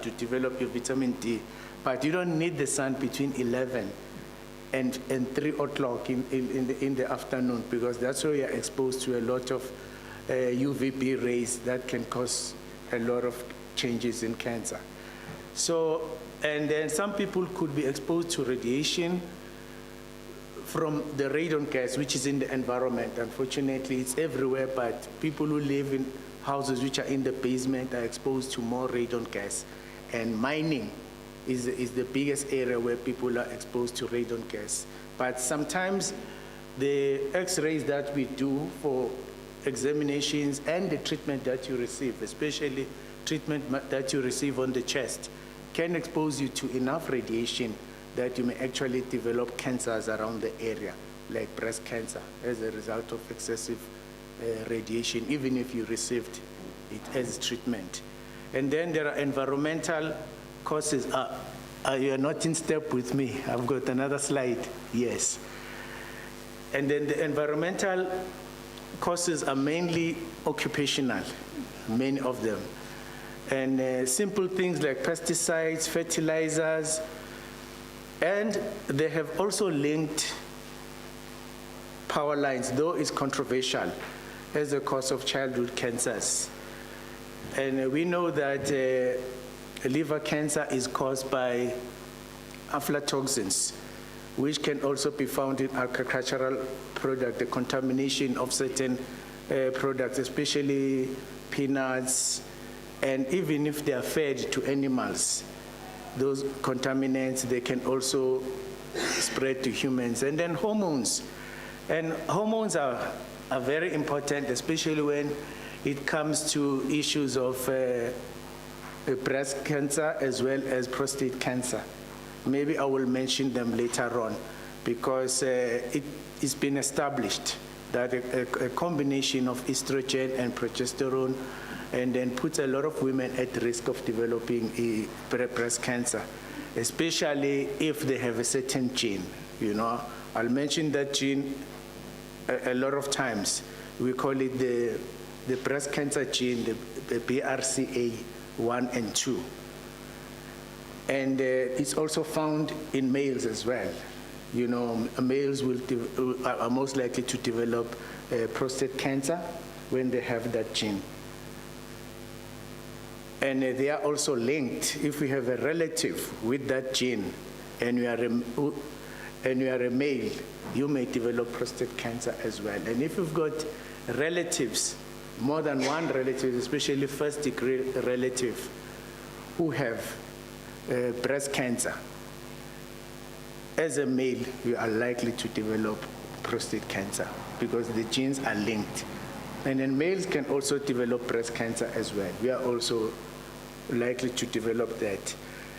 to develop your vitamin D, but you don't need the sun between 11 and 3 o'clock in the afternoon, because that's where you're exposed to a lot of UVB rays that can cause a lot of changes in cancer. So, and then some people could be exposed to radiation from the radon gas, which is in the environment. Unfortunately, it's everywhere, but people who live in houses which are in the basement are exposed to more radon gas. And mining is the biggest area where people are exposed to radon gas. But sometimes the x-rays that we do for examinations and the treatment that you receive, especially treatment that you receive on the chest, can expose you to enough radiation that you may actually develop cancers around the area, like breast cancer, as a result of excessive radiation, even if you received it as treatment. And then there are environmental causes. You are not in step with me. I've got another slide. Yes. And then the environmental causes are mainly occupational, many of them. And simple things like pesticides, fertilizers, and they have also linked power lines, though it's controversial, as a cause of childhood cancers. And we know that liver cancer is caused by aflatoxins, which can also be found in agricultural products, the contamination of certain products, especially peanuts, and even if they are fed to animals, those contaminants, they can also spread to humans. And then hormones. And hormones are very important, especially when it comes to issues of breast cancer as well as prostate cancer. Maybe I will mention them later on, because it's been established that a combination of estrogen and progesterone and then puts a lot of women at risk of developing breast cancer, especially if they have a certain gene. You know, I'll mention that gene a lot of times. We call it the breast cancer gene, the BRCA1 and 2. And it's also found in males as well. You know, males are most likely to develop prostate cancer when they have that gene. And they are also linked. If we have a relative with that gene and you are a male, you may develop prostate cancer as well. And if you've got relatives, more than one relative, especially first-degree relative, who have breast cancer, as a male, you are likely to develop prostate cancer because the genes are linked. And then males can also develop breast cancer as well. We are also likely to develop that.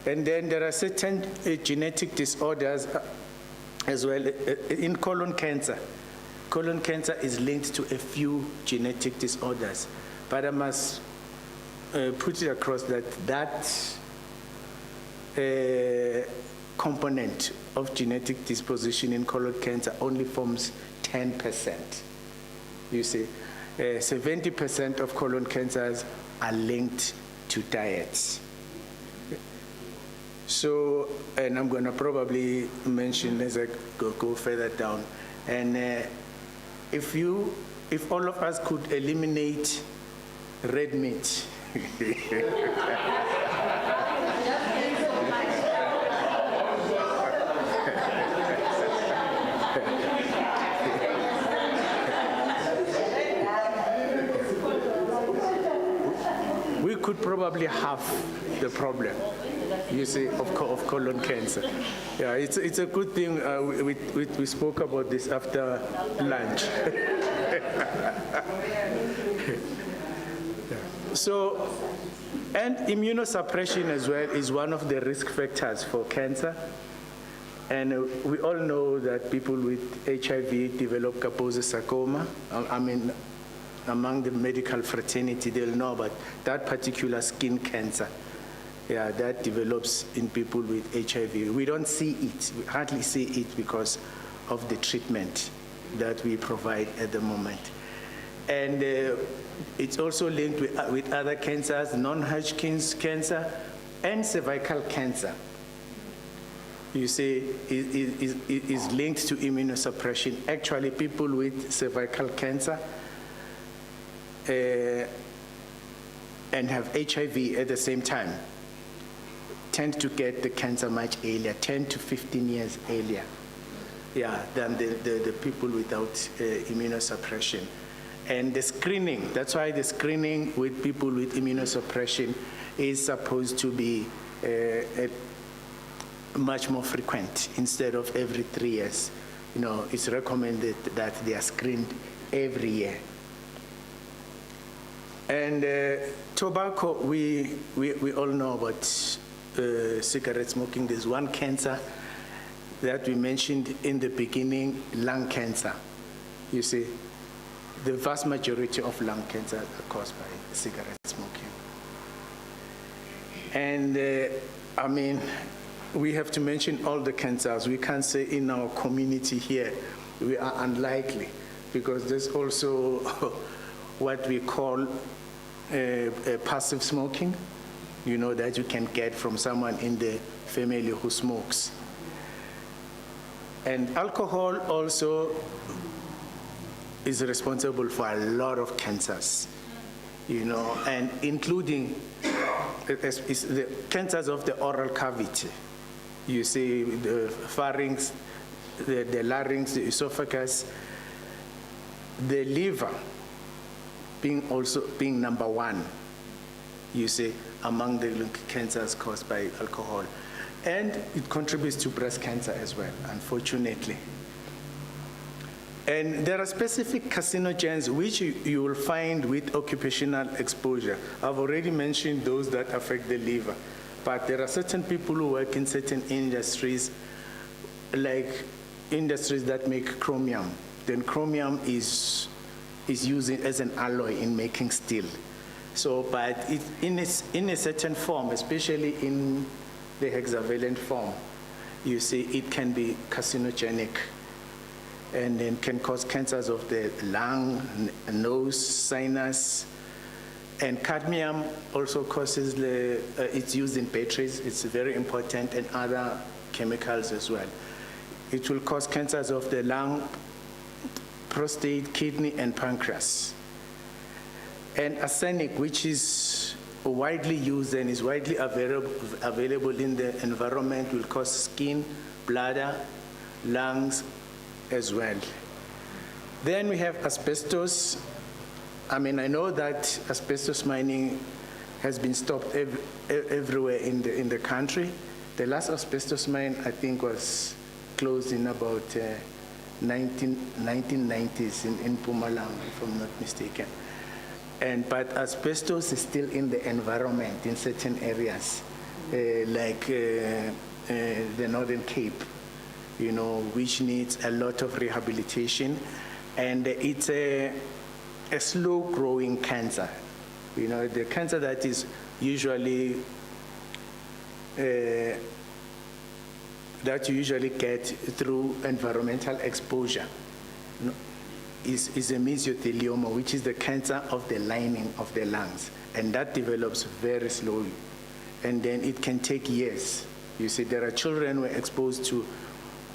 And then there are certain genetic disorders as well in colon cancer. Colon cancer is linked to a few genetic disorders, but I must put it across that component of genetic disposition in colon cancer only forms 10%. You see, 70% of colon cancers are linked to diets. So, and I'm going to probably mention as I go further down. And if all of us could eliminate red meat, we could probably halve the problem, you see, of colon cancer. Yeah, it's a good thing we spoke about this after lunch. So, and immunosuppression as well is one of the risk factors for cancer. And we all know that people with HIV develop Kaposi sarcoma. I mean, among the medical fraternity, they'll know about that particular skin cancer. Yeah, that develops in people with HIV. We don't see it, we hardly see it because of the treatment that we provide at the moment. And it's also linked with other cancers, non-Hodgkin's cancer, And cervical cancer, you see, is linked to immunosuppression. Actually, people with cervical cancer and have HIV at the same time tend to get the cancer much earlier, 10 to 15 years earlier, than the people without immunosuppression. And the screening, that's why the screening with people with immunosuppression is supposed to be much more frequent instead of every 3 years. It's recommended that they are screened every year. And tobacco, we all know about cigarette smoking. There's one cancer that we mentioned in the beginning, lung cancer. You see, the vast majority of lung cancer are caused by cigarette smoking. And we have to mention all the cancers. We can't say in our community here, we are unlikely, because there's also what we call passive smoking, that you can get from someone in the family who smokes. And alcohol also is responsible for a lot of cancers, and including the cancers of the oral cavity. You see, the pharynx, the larynx, the esophagus, the liver being number one, you see, among the cancers caused by alcohol. And it contributes to breast cancer as well, unfortunately. And there are specific carcinogens which you will find with occupational exposure. I've already mentioned those that affect the liver, but there are certain people who work in certain industries, like industries that make chromium. Then chromium is used as an alloy in making steel. So, but in a certain form, especially in the hexavalent form, you see, it can be carcinogenic, and then can cause cancers of the lung, nose, sinus. And cadmium also causes it's used in batteries, it's very important, and other chemicals as well. It will cause cancers of the lung, prostate, kidney, and pancreas. And arsenic, which is widely used and is widely available in the environment, will cause skin, bladder, lungs as well. Then we have asbestos. I know that asbestos mining has been stopped everywhere in the country. The last asbestos mine, I think, was closed in about 1990s in Mpumalanga, if I'm not mistaken. But asbestos is still in the environment in certain areas, like the Northern Cape, which needs a lot of rehabilitation. And it's a slow-growing cancer. The cancer that is usually, that you usually get through environmental exposure, is a mesothelioma, which is the cancer of the lining of the lungs. And that develops very slowly. And then it can take years. You see, there are children who are exposed to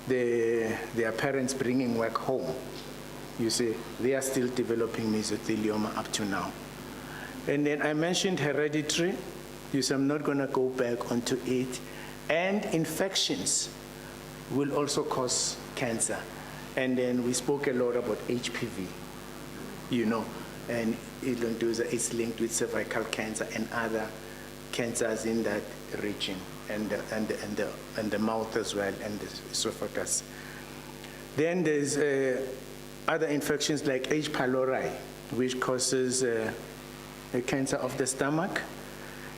their parents bringing work home. You see, they are still developing mesothelioma up to now. And then I mentioned hereditary. You see, I'm not going to go back onto it. And infections will also cause cancer. And then we spoke a lot about HPV, and it's linked with cervical cancer and other cancers in that region, and the mouth as well, and the esophagus. Then there's other infections like H. pylori, which causes a cancer of the stomach,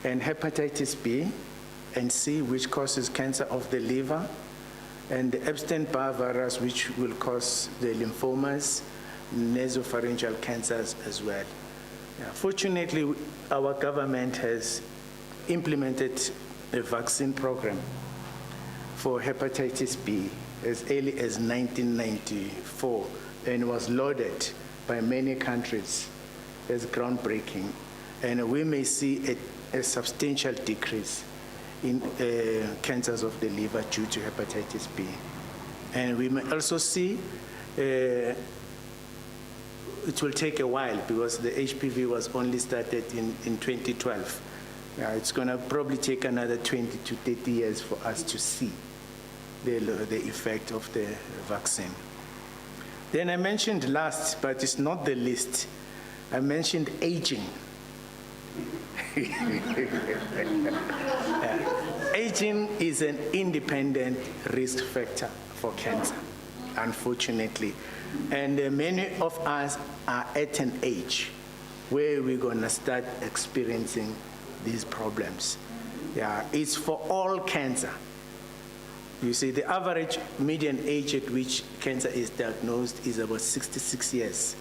and hepatitis B and C, which causes cancer of the liver, and the Epstein-Barr virus, which will cause the lymphomas, nasopharyngeal cancers as well. Fortunately, our government has implemented a vaccine program for hepatitis B as early as 1994, and was lauded by many countries as groundbreaking. And we may see a substantial decrease in cancers of the liver due to hepatitis B. And we may also see it will take a while because the HPV was only started in 2012. It's going to probably take another 20 to 30 years for us to see the effect of the vaccine. Then I mentioned last, but it's not the least, I mentioned aging. Aging is an independent risk factor for cancer, unfortunately. And many of us are at an age where we're going to start experiencing these problems. It's for all cancer. You see, the average median age at which cancer is diagnosed is about 66 years,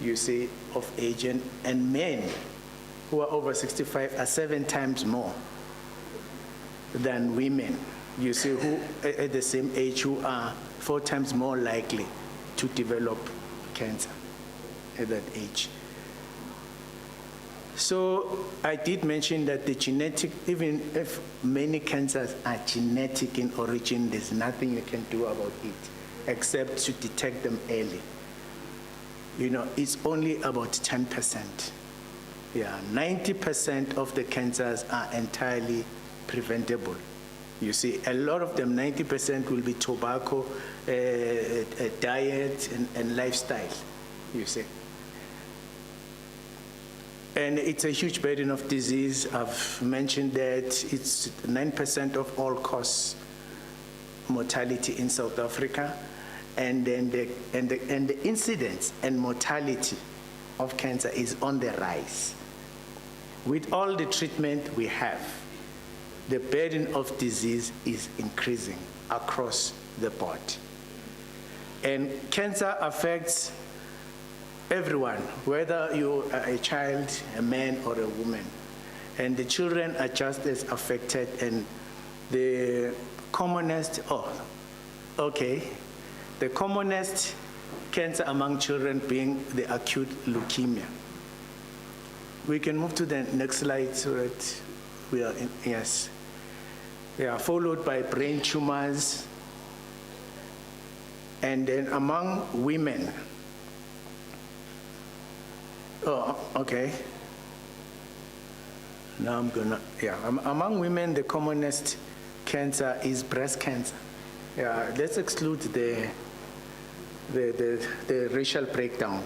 you see, of age. And men who are over 65 are 7 times more than women, you see, who at the same age who are 4 times more likely to develop cancer at that age. So I did mention that the genetic, even if many cancers are genetic in origin, there's nothing you can do about it except to detect them early. You know, it's only about 10%. 90% of the cancers are entirely preventable. You see, a lot of them, 90% will be tobacco, diet, and lifestyle, you see. And it's a huge burden of disease. I've mentioned that it's 9% of all cause mortality in South Africa. And then the incidence and mortality of cancer is on the rise. With all the treatment we have, the burden of disease is increasing across the board. And cancer affects everyone, whether you are a child, a man, or a woman. And the children are just as affected. And the commonest, the commonest cancer among children being the acute leukemia. We can move to the next slide so that we are in, yes. They are followed by brain tumors. And then among women, now I'm gonna, among women, the commonest cancer is breast cancer. Let's exclude the racial breakdown.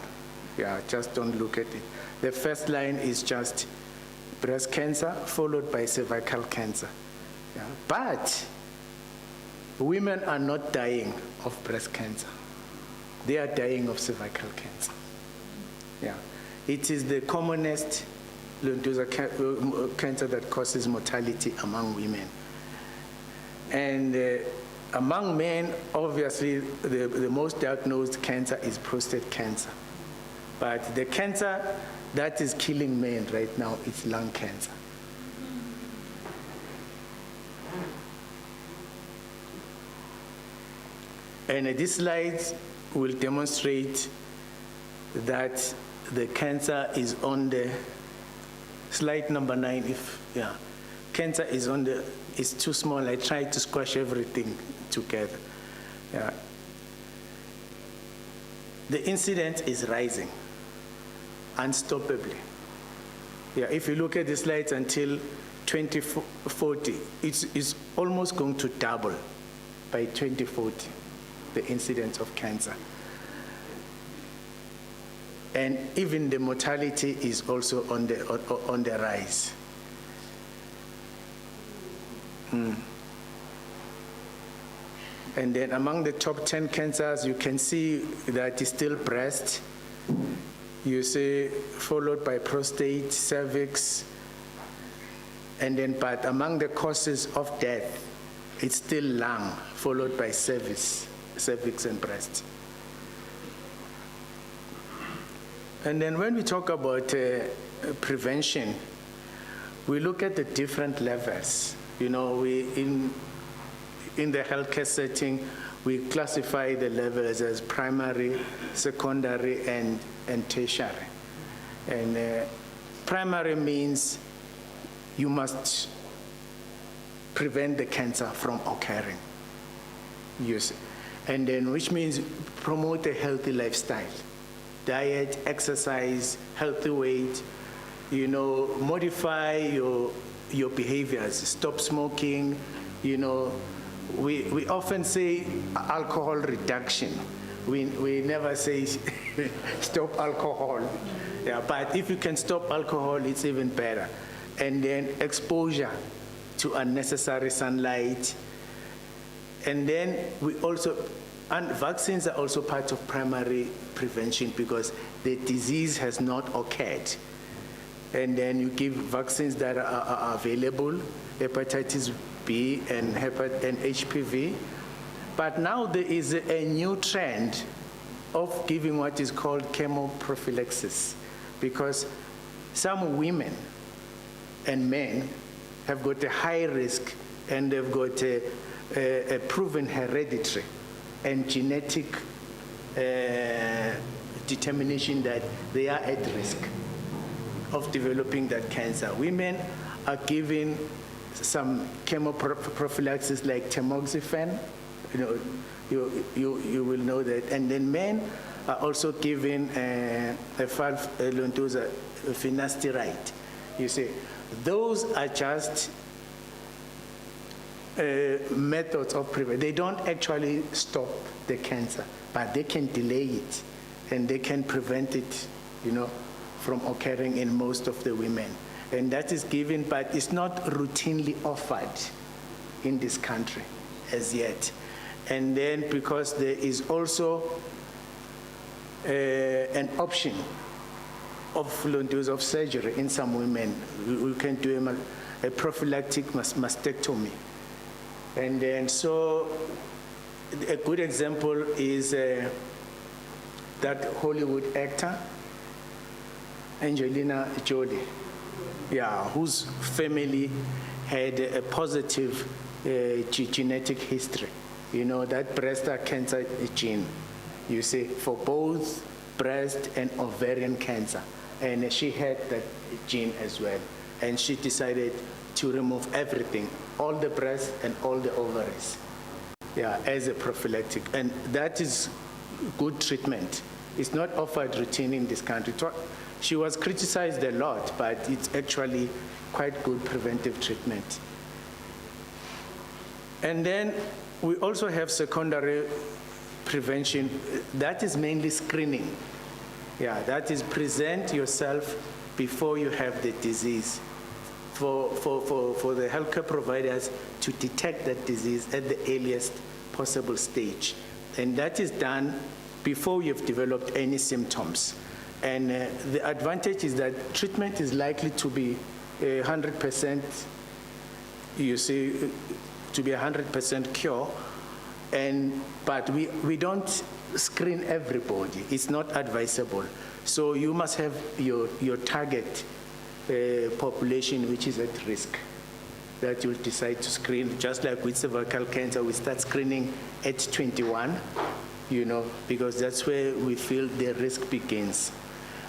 Just don't look at it. The first line is just breast cancer, followed by cervical cancer. But women are not dying of breast cancer. They are dying of cervical cancer. It is the commonest cancer that causes mortality among women. And among men, obviously, the most diagnosed cancer is prostate cancer. But the cancer that is killing men right now is lung cancer. And this slide will demonstrate that the cancer is on the slide number 9. Cancer is on the, it's too small. I tried to squash everything together. The incidence is rising unstoppably. If you look at the slides until 2040, it's almost going to double by 2040, the incidence of cancer. And even the mortality is also on the rise. And then among the top 10 cancers, you can see that it's still breast. You see, followed by prostate, cervix, and then, but among the causes of death, it's still lung, followed by cervix and breast. And then when we talk about prevention, we look at the different levels. You know, we in the healthcare setting, we classify the levels as primary, secondary, and tertiary. And primary means you must prevent the cancer from occurring. Yes. And then, which means promote a healthy lifestyle. Diet, exercise, healthy weight, modify your behaviors. Stop smoking, We often say alcohol reduction. We never say stop alcohol. Yeah, but if you can stop alcohol, it's even better. And then exposure to unnecessary sunlight. And then and vaccines are also part of primary prevention because the disease has not occurred. And then you give vaccines that are available, hepatitis B and HPV. But now there is a new trend of giving what is called chemoprophylaxis, because some women and men have got a high risk and they've got a proven hereditary and genetic determination that they are at risk of developing that cancer. Women are given some chemoprophylaxis like tamoxifen, you will know that. And then men are also given a finasteride. You see, those are just methods of prevention. They don't actually stop the cancer, but they can delay it and they can prevent it, from occurring in most of the women. And that is given, but it's not routinely offered in this country as yet. And then because there is also an option of surgery in some women, we can do a prophylactic mastectomy. And then so a good example is that Hollywood actor, Angelina Jolie, whose family had a positive genetic history, that breast cancer gene, you see, for both breast and ovarian cancer. And she had that gene as well. And she decided to remove everything, all the breast and all the ovaries, as a prophylactic. And that is good treatment. It's not offered routine in this country. She was criticized a lot, but it's actually quite good preventive treatment. And then we also have secondary prevention. That is mainly screening. That is present yourself before you have the disease. For the healthcare providers to detect that disease at the earliest possible stage. And that is done before you've developed any symptoms. And the advantage is that treatment is likely to be 100%, to be 100% cure. But we don't screen everybody. It's not advisable. So you must have your target population which is at risk that you'll decide to screen. Just like with cervical cancer, we start screening at 21, because that's where we feel the risk begins.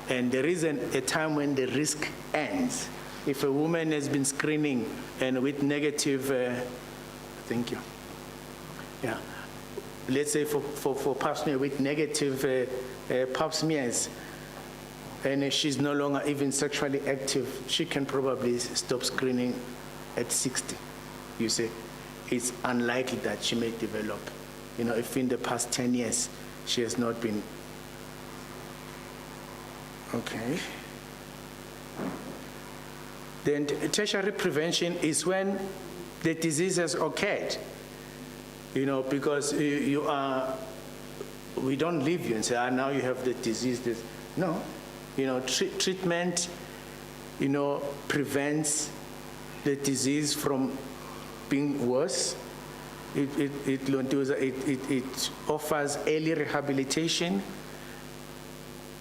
And there is a time when the risk ends. If a woman has been screening and with negative, thank you. Let's say for pap smear with negative pap smears, and she's no longer even sexually active, she can probably stop screening at 60. You see, it's unlikely that she may develop. If in the past 10 years she has not been. Okay. Then tertiary prevention is when the disease has occurred. Because we don't leave you and say, now you have the disease. No. Treatment, prevents the disease from being worse. It offers early rehabilitation.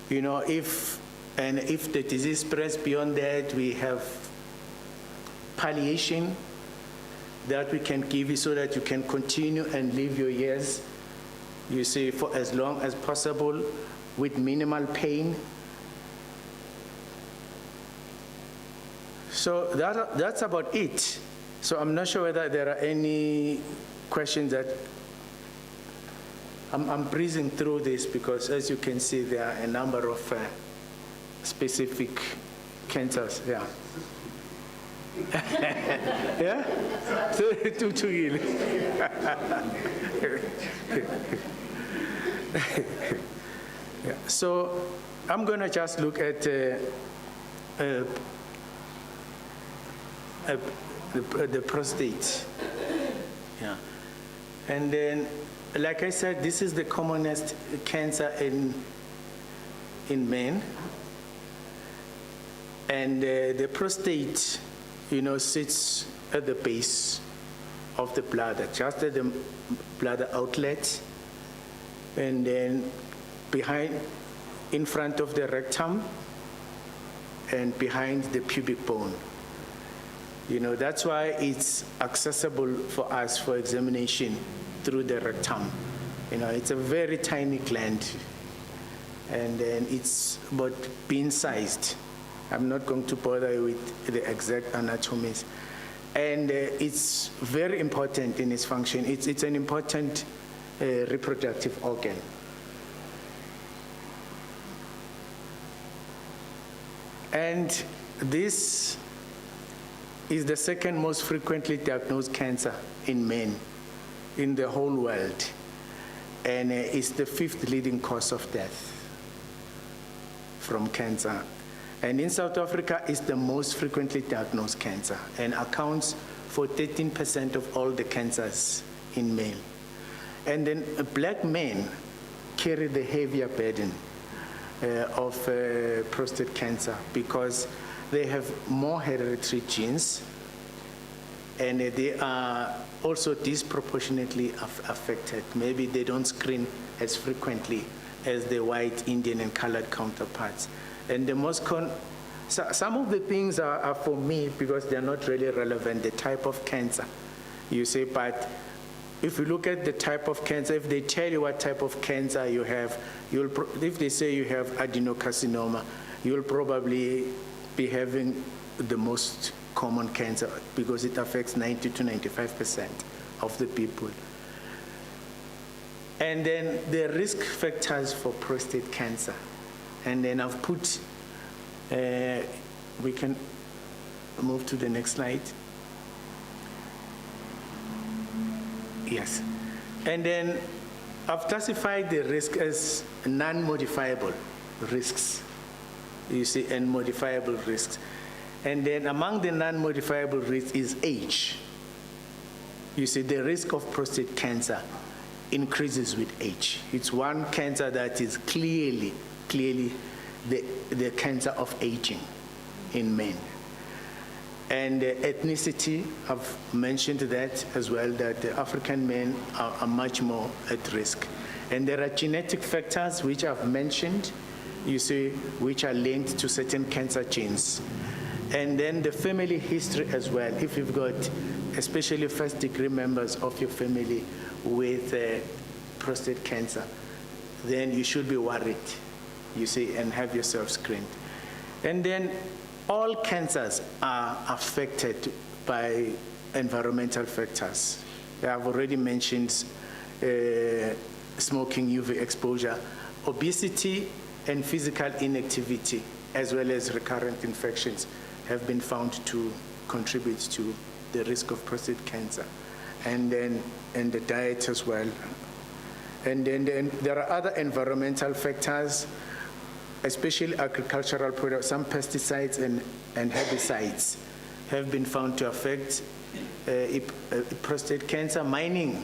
If the disease spreads beyond that, we have palliation that we can give you so that you can continue and live your years, for as long as possible with minimal pain. So that's about it. So I'm not sure whether there are any questions that, I'm breezing through this because as you can see, there are a number of specific cancers, yeah. Yeah? Two. Yeah. So I'm going to just look at the prostate. Yeah. And then, like I said, this is the commonest cancer in men. And the prostate, sits at the base of the bladder, just at the bladder outlet, and then in front of the rectum, and behind the pubic bone. That's why it's accessible for us for examination through the rectum. It's a very tiny gland, and then it's about bean-sized. I'm not going to bother you with the exact anatomies. And it's very important in its function. It's an important reproductive organ. And this is the second most frequently diagnosed cancer in men in the whole world. And it's the 5th leading cause of death from cancer. And in South Africa, it's the most frequently diagnosed cancer and accounts for 13% of all the cancers in male. And then black men carry the heavier burden of prostate cancer because they have more hereditary genes, and they are also disproportionately affected. Maybe they don't screen as frequently as the white, Indian, and colored counterparts. And the most some of the things are for me because they're not really relevant, the type of cancer, you say, but if you look at the type of cancer, if they tell you what type of cancer you have, if they say you have adenocarcinoma, you'll probably be having the most common cancer because it affects 90 to 95% of the people. And then the risk factors for prostate cancer. And then I've put, we can move to the next slide. Yes. And then I've classified the risk as non-modifiable risks, you see, and modifiable risks. And then among the non-modifiable risks is age. You see, the risk of prostate cancer increases with age. It's one cancer that is clearly the cancer of aging in men. And ethnicity, I've mentioned that as well, that the African men are much more at risk. And there are genetic factors which I've mentioned, you see, which are linked to certain cancer genes. And then the family history as well. If you've got especially first-degree members of your family with prostate cancer, then you should be worried, you see, and have yourself screened. And then all cancers are affected by environmental factors. I've already mentioned smoking, UV exposure, obesity, and physical inactivity, as well as recurrent infections, have been found to contribute to the risk of prostate cancer. And then the diet as well. And then there are other environmental factors, especially agricultural products. Some pesticides and herbicides have been found to affect prostate cancer. Mining,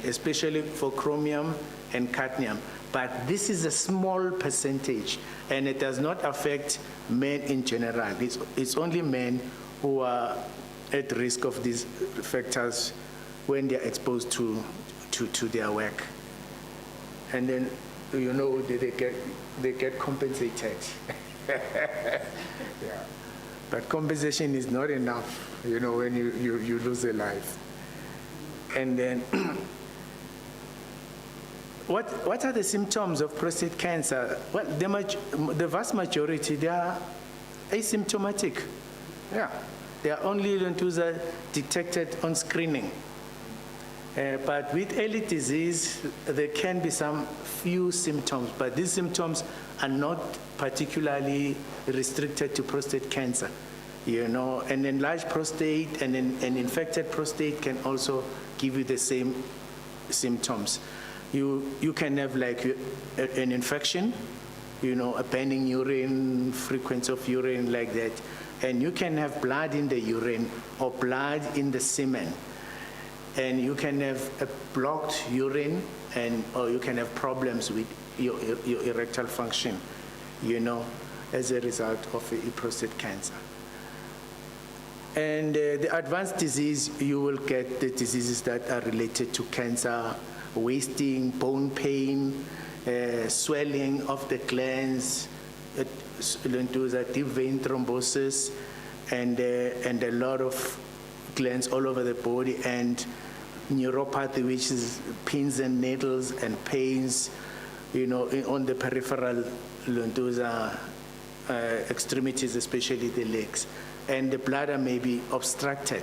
especially for chromium and cadmium. But this is a small percentage, and it does not affect men in general. It's only men who are at risk of these factors when they're exposed to their work. And then, you know, they get compensated. Yeah. But compensation is not enough, you know, when you lose a life. And then, what are the symptoms of prostate cancer? Well, the vast majority, they are asymptomatic. Yeah. They are only lentuza detected on screening. But with early disease, there can be some few symptoms, but these symptoms are not particularly restricted to prostate cancer. An enlarged prostate and an infected prostate can also give you the same symptoms. You can have like an infection, a burning urine, frequency of urine like that, and you can have blood in the urine or blood in the semen. And you can have a blocked urine, or you can have problems with your erectile function, as a result of a prostate cancer. And the advanced disease, you will get the diseases that are related to cancer, wasting, bone pain, swelling of the glands, deep vein thrombosis, and a lot of glands all over the body, and neuropathy, which is pins and needles and pains, on the peripheral extremities, especially the legs. And the bladder may be obstructed.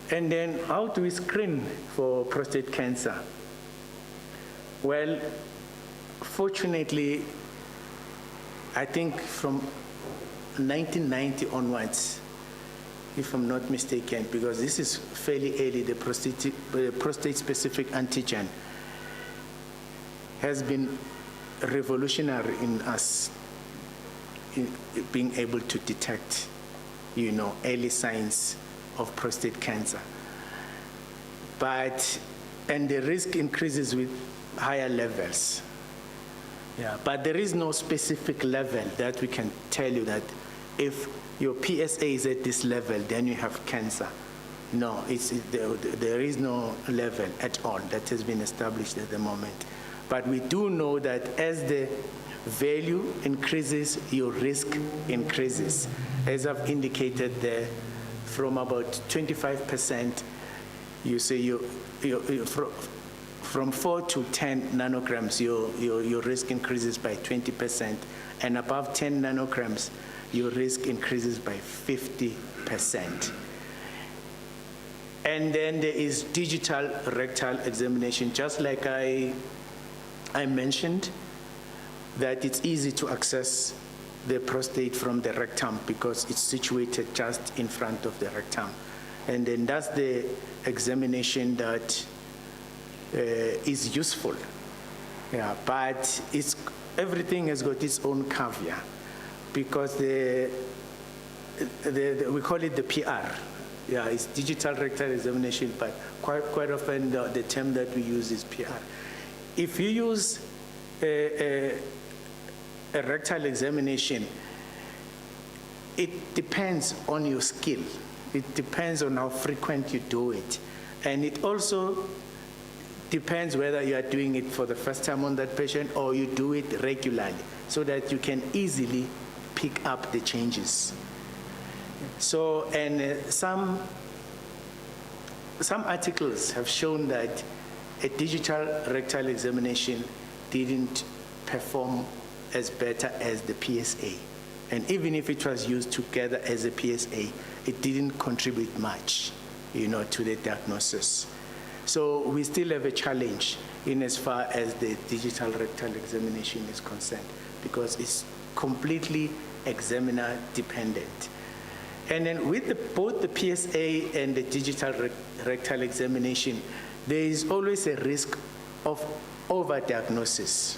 And then how do we screen for prostate cancer? Well, fortunately, I think from 1990 onwards, if I'm not mistaken, because this is fairly early, the prostate-specific antigen has been revolutionary in us in being able to detect, early signs of prostate cancer. And the risk increases with higher levels. Yeah, but there is no specific level that we can tell you that if your PSA is at this level, then you have cancer. No, there is no level at all that has been established at the moment. But we do know that as the value increases, your risk increases. As I've indicated there, from about 25%, you say from 4 to 10 nanograms, your risk increases by 20%, and above 10 nanograms, your risk increases by 50%. And then there is digital rectal examination, just like I mentioned, that it's easy to access the prostate from the rectum because it's situated just in front of the rectum. And then that's the examination that is useful. Yeah, but everything has got its own caveat because we call it the PR. Yeah, it's digital rectal examination, but quite often the term that we use is PR. If you use a rectal examination, it depends on your skill. It depends on how frequent you do it. And it also depends whether you are doing it for the first time on that patient or you do it regularly so that you can easily pick up the changes. So, and some articles have shown that a digital rectal examination didn't perform as better as the PSA. And even if it was used together as a PSA, it didn't contribute much, to the diagnosis. So we still have a challenge in as far as the digital rectal examination is concerned because it's completely examiner dependent. And then with both the PSA and the digital rectal examination, there is always a risk of overdiagnosis,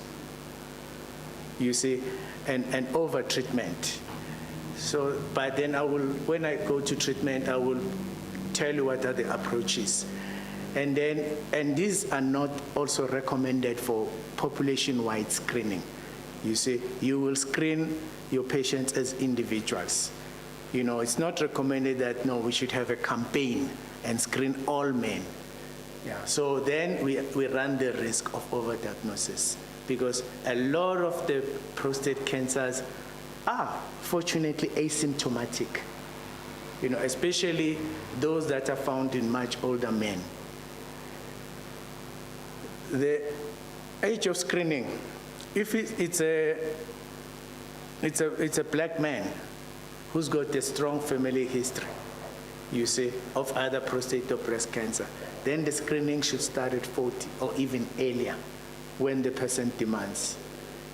you see, and over-treatment. So, but then when I go to treatment, I will tell you what are the approaches. And these are not also recommended for population-wide screening. You see, you will screen your patients as individuals. It's not recommended that, no, we should have a campaign and screen all men. Yeah. So then we run the risk of overdiagnosis because a lot of the prostate cancers are fortunately asymptomatic, especially those that are found in much older men. The age of screening, if it's a black man, who's got a strong family history, you see, of either prostate or breast cancer, then the screening should start at 40 or even earlier when the person demands.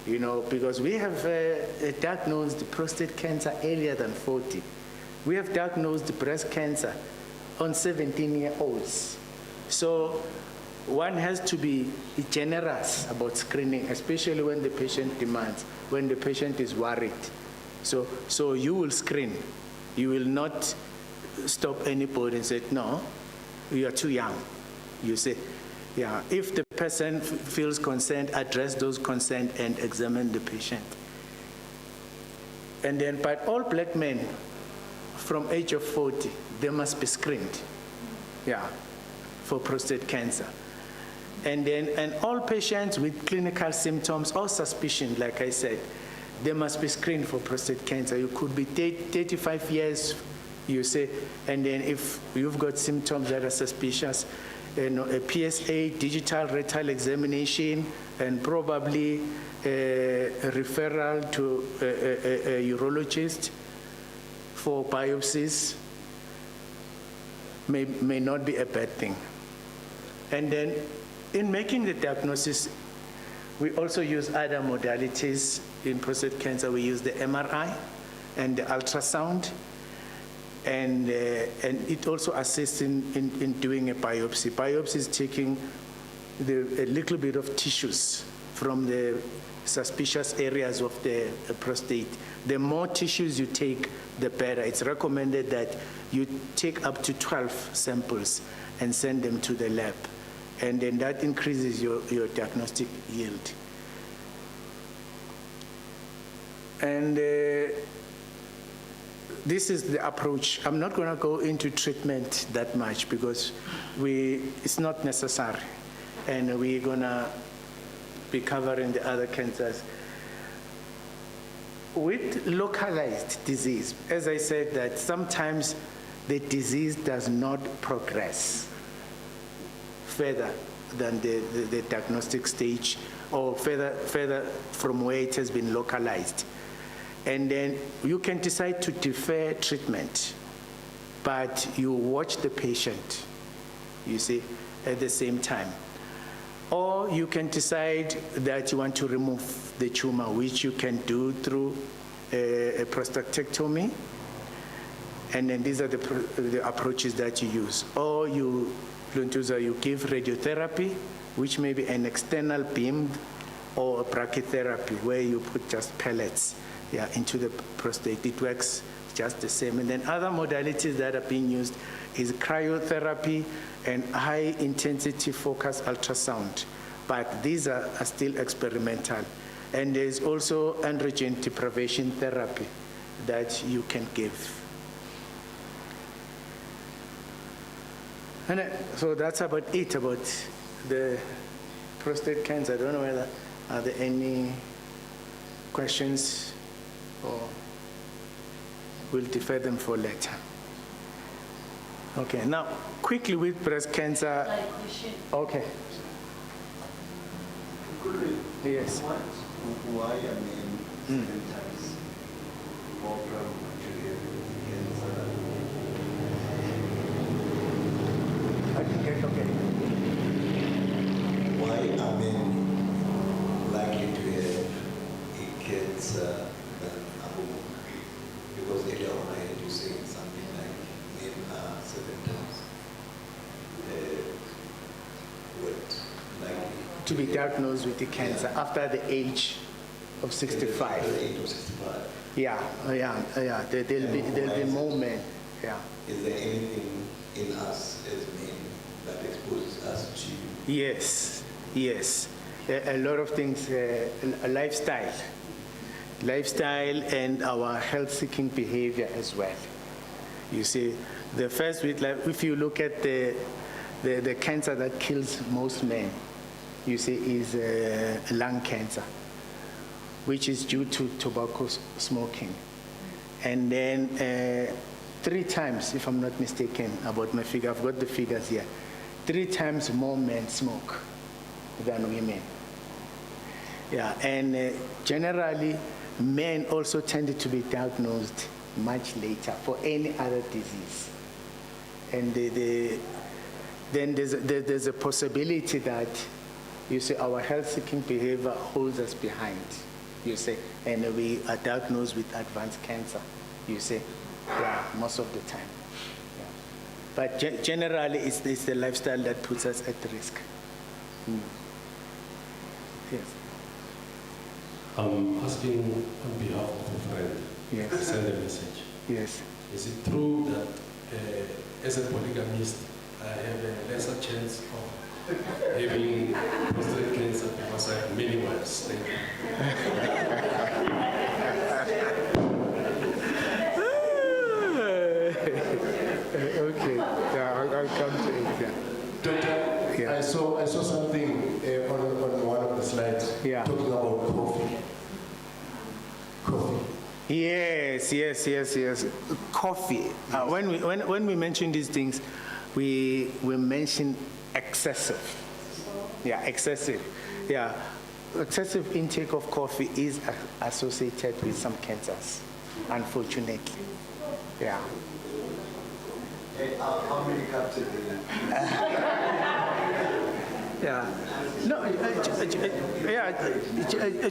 You know, because we have diagnosed prostate cancer earlier than 40. We have diagnosed breast cancer on 17-year-olds. So one has to be generous about screening, especially when the patient demands, when the patient is worried. So you will screen. You will not stop anybody and say, no, you are too young. You say, yeah, if the person feels concerned, address those concerns and examine the patient. And then, but all black men from age of 40, they must be screened, yeah, for prostate cancer. And then, and all patients with clinical symptoms or suspicion, like I said, they must be screened for prostate cancer. You could be 35 years, you say, and then if you've got symptoms that are suspicious, you know, a PSA, digital rectal examination, and probably a referral to a urologist for biopsies may not be a bad thing. And then in making the diagnosis, we also use other modalities. In prostate cancer, we use the MRI and the ultrasound. And it also assists in doing a biopsy. Biopsy is taking a little bit of tissues from the suspicious areas of the prostate. The more tissues you take, the better. It's recommended that you take up to 12 samples and send them to the lab. And then that increases your diagnostic yield. And this is the approach. I'm not going to go into treatment that much because it's not necessary. And we're going to be covering the other cancers. With localized disease, as I said, that sometimes the disease does not progress further than the diagnostic stage or further from where it has been localized. And then you can decide to defer treatment, but you watch the patient, you see, at the same time. Or you can decide that you want to remove the tumor, which you can do through a prostatectomy. And then these are the approaches that you use. Or you give radiotherapy, which may be an external beam, or a brachytherapy, where you put just pellets into the prostate. It works just the same. And then other modalities that are being used is cryotherapy and high-intensity focused ultrasound. But these are still experimental. And there's also androgen deprivation therapy that you can give. And so that's about it about the prostate cancer. I don't know whether are there any questions, or we'll defer them for later. Okay, now quickly with breast cancer. Okay. Yes. Why, I mean, 7 times more from cancer? I think it's okay. Why are men likely to have a cancer than a woman? Because earlier on I heard you saying something like men are 7 times likely to be diagnosed with the cancer after the age of 65. After the age of 65. Yeah. There'll be more men. Yeah. Is there anything in us as men that exposes us to? Yes. A lot of things, lifestyle and our health-seeking behavior as well. You see, the first with if you look at the cancer that kills most men, you see, is lung cancer, which is due to tobacco smoking. And then 3 times, if I'm not mistaken about my figure, I've got the figures here, 3 times more men smoke than women. Yeah, and generally, men also tended to be diagnosed much later for any other disease. And then there's a possibility that, you see, our health-seeking behavior holds us behind, you see, and we are diagnosed with advanced cancer, you see, yeah, most of the time. Yeah. But generally, it's the lifestyle that puts us at risk. Yes. I'm asking on behalf of a friend Yes. to send a message. Yes. Is it true that as a polygamist, I have a lesser chance of having prostate cancer because I have many wives? Thank you. Okay, yeah, I'll come to it. Yeah. Doctor, Yeah. I saw something on one of the slides Yeah. talking about coffee. Coffee. Yes. Coffee. When we mention these things, we mention excessive. Yeah, excessive. Yeah, excessive intake of coffee is associated with some cancers, unfortunately. Yeah. How many cups a day? Yeah. No.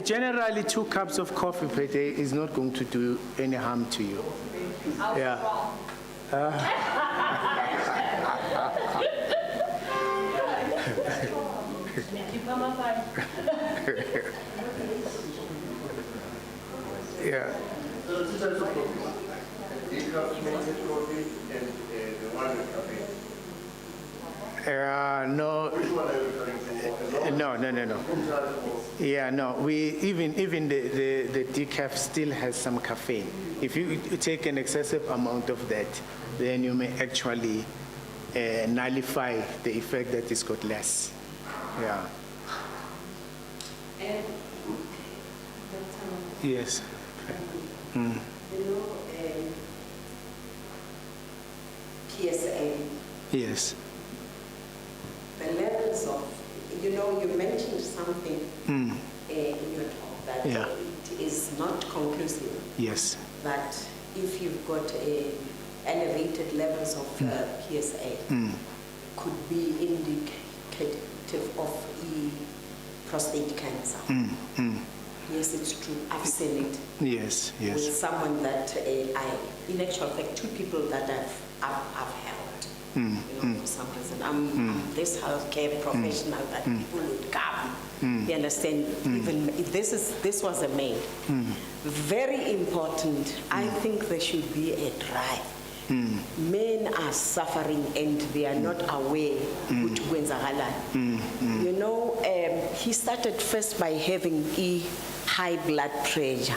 Generally, 2 cups of coffee per day is not going to do any harm to you. Yeah. Yeah. No. No. Yeah, no. We even the decaf still has some caffeine. If you take an excessive amount of that, then you may actually nullify the effect that it's got less. Yeah. And Yes. PSA, Yes. the levels of, you mentioned something in your talk that Yeah. it is not conclusive Yes. that if you've got elevated levels of PSA, could be indicative of prostate cancer. Yes, it's true. I've seen it Yes. with Yes. someone that in actual fact, 2 people that I've helped. For some reason, I'm this healthcare professional that people would come. You understand? Even if this was a man. Very important. I think there should be a drive. Men are suffering and they are not aware which he started first by having high blood pressure.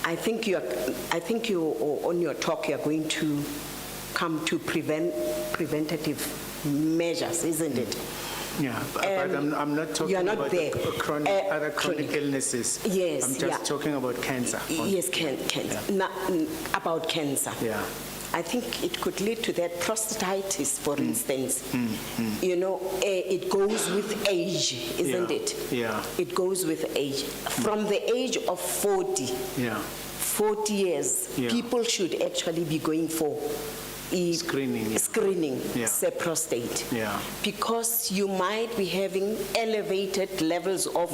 I think you on your talk you're going to come to preventative measures, isn't it? Yeah, but I'm not talking you're not about there. other chronic illnesses. Yes, I'm just talking about cancer. Yes, cancer. About cancer. Yeah. I think it could lead to that prostatitis, for instance. It goes with age, isn't it? Yeah. It goes with age. From the age of 40, Yeah. 40 years, Yeah. people should actually be going for Screening, yeah. screening, Yeah. say prostate. Yeah. Because you might be having elevated levels of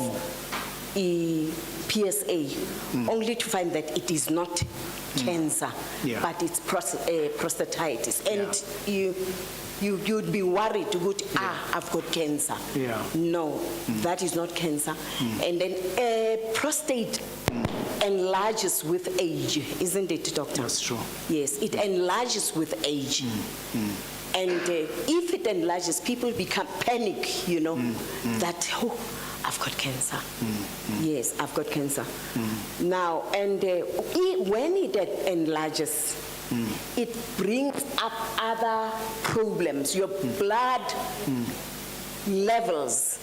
PSA, only to find that it is not cancer, Yeah. but it's prostatitis. And you'd be worried, I've got cancer. Yeah. No, that is not cancer. And then prostate enlarges with age, isn't it, doctor? That's true. Yes, it enlarges with age. And if it enlarges, people become panic, that, I've got cancer. Yes, I've got cancer. Now, and when it enlarges, it brings up other problems. Your blood levels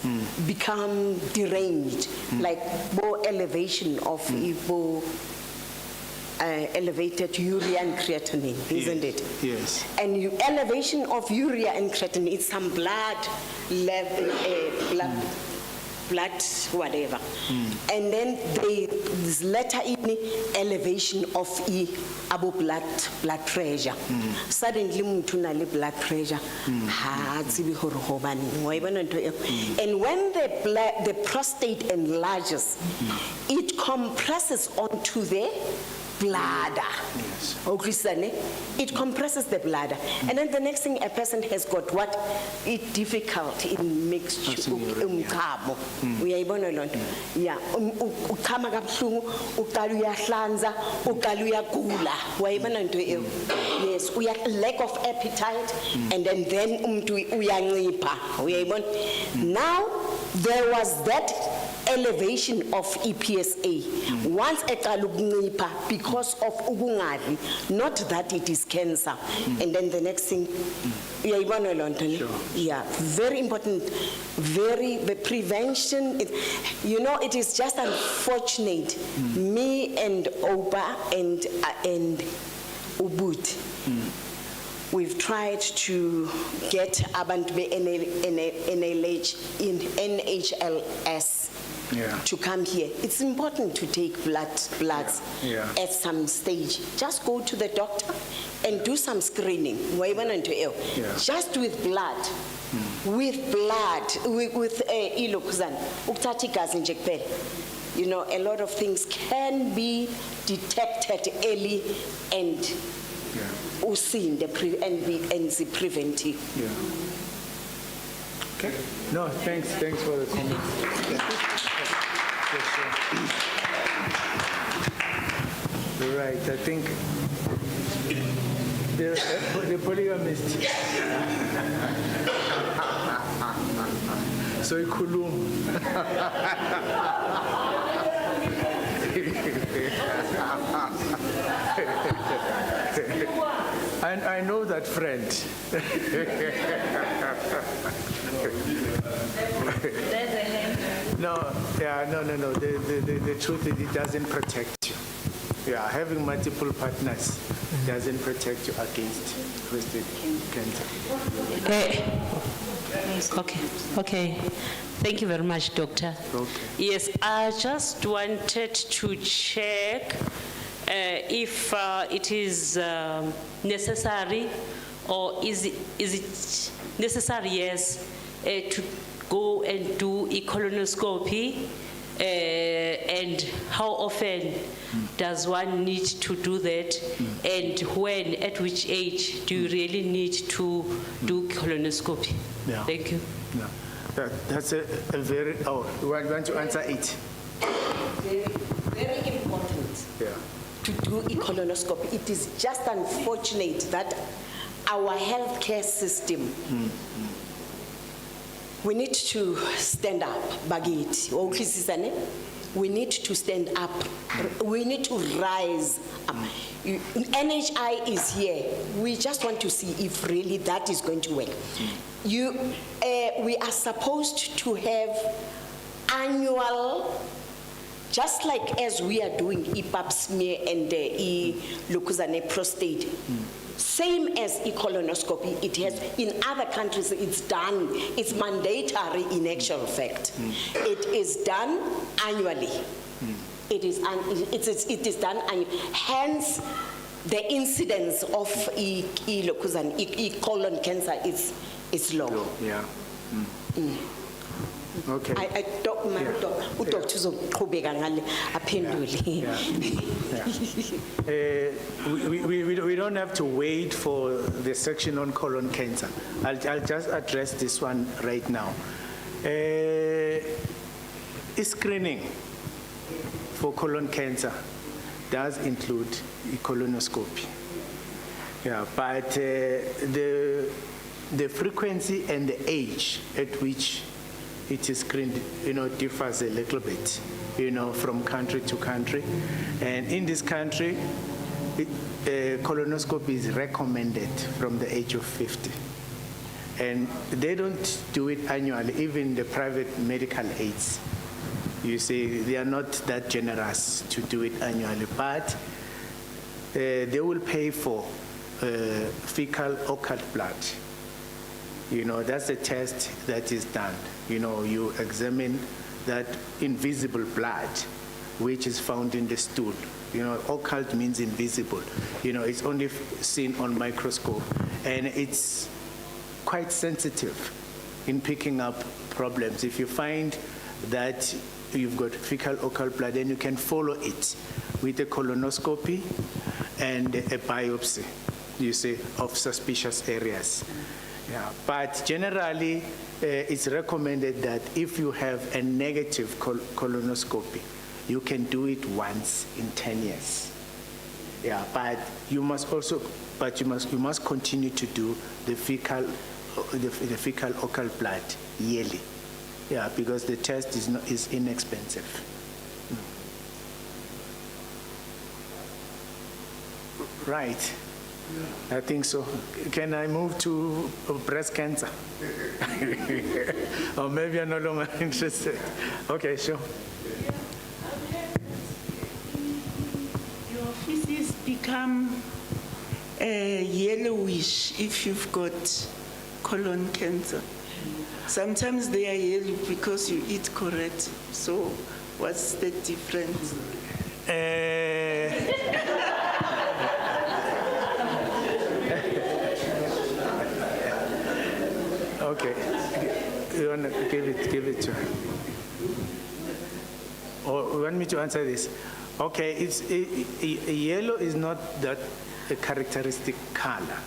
become deranged, like more elevation of elevated urea and creatinine, isn't it? Yes. And elevation of urea and creatinine is some blood blood, whatever. And then this letter in elevation of abo blood pressure. Suddenly, muthu na le blood pressure. Ha tsibi hore ho baneng, wa e bona ntho eo. And when the prostate enlarges, it compresses onto the bladder. It compresses the bladder. And then the next thing, a person has got what? It difficult in mixture. Umchamo. Uyayibona loo nto? Yeah. Uchama kabuhlungu, uqala uyahlanza, uqala uyagula. Uyayibona nto eo? Yes, lack of appetite, and then umuntu uyancipha. Uyayibona? Now there was that elevation of EPSA. Once eqala ukuncipha because of ukungadli, not that it is cancer. And then the next thing, uyayibona loo nto? Yeah, very important. The prevention. It is just unfortunate. Me and Oba and Ubud. We've tried to get abantu NHLS to come here. It's important to take bloods at some stage. Just go to the doctor and do some screening. Just with blood. With blood, with ilokuzana, ukuthatha igazi nje kuphela. A lot of things can be detected early and usinde and be preventive. Okay. No, thanks for the comment. Right, I think the polygamist. So ikhuluma. And I know that friend. No. The truth is, it doesn't protect you. Yeah, having multiple partners doesn't protect you against prostate cancer. Okay. Thank you very much, Doctor. Okay. Yes, I just wanted to check if it is necessary, or is it necessary, yes, to go and do a colonoscopy, and how often does one need to do that, and when, at which age do you really need to do colonoscopy? Yeah. Thank you. Yeah. That's a very, you want to answer it? Very important. Yeah. To do a colonoscopy. It is just unfortunate that our healthcare system, we need to stand up, Bagit. We need to stand up. We need to rise up. NHI is here. We just want to see if really that is going to work. We are supposed to have annual, just like as we are doing pap smear and locuzane prostate, same as colonoscopy. It has in other countries. It's done. It's mandatory in actual fact. It is done annually. It is done annually. Hence, the incidence of colon cancer is low. Yeah. Okay. I don't know. Doctor uzoqhubeka ngale aphendule. We don't have to wait for the section on colon cancer. I'll just address this one right now. Screening for colon cancer does include a colonoscopy. Yeah, but the frequency and the age at which it is screened, differs a little bit, from country to country. And in this country, colonoscopy is recommended from the age of 50. And they don't do it annually, even the private medical aids. You see, they are not that generous to do it annually, but they will pay for fecal occult blood. That's a test that is done. You examine that invisible blood, which is found in the stool. Occult means invisible. It's only seen on microscope, and it's quite sensitive in picking up problems. If you find that you've got fecal occult blood, then you can follow it with a colonoscopy and a biopsy, of suspicious areas. Yeah, but generally, it's recommended that if you have a negative colonoscopy, you can do it once in 10 years. Yeah, but you must continue to do the fecal occult blood yearly. Yeah, because the test is inexpensive. Right. I think so. Can I move to breast cancer? Or maybe you're no longer interested. Okay, sure. Your feces become yellowish if you've got colon cancer. Sometimes they are yellow because you eat correct. So what's the difference? Okay, you want to give it to her? Or you want me to answer this? Okay, yellow is not that a characteristic color,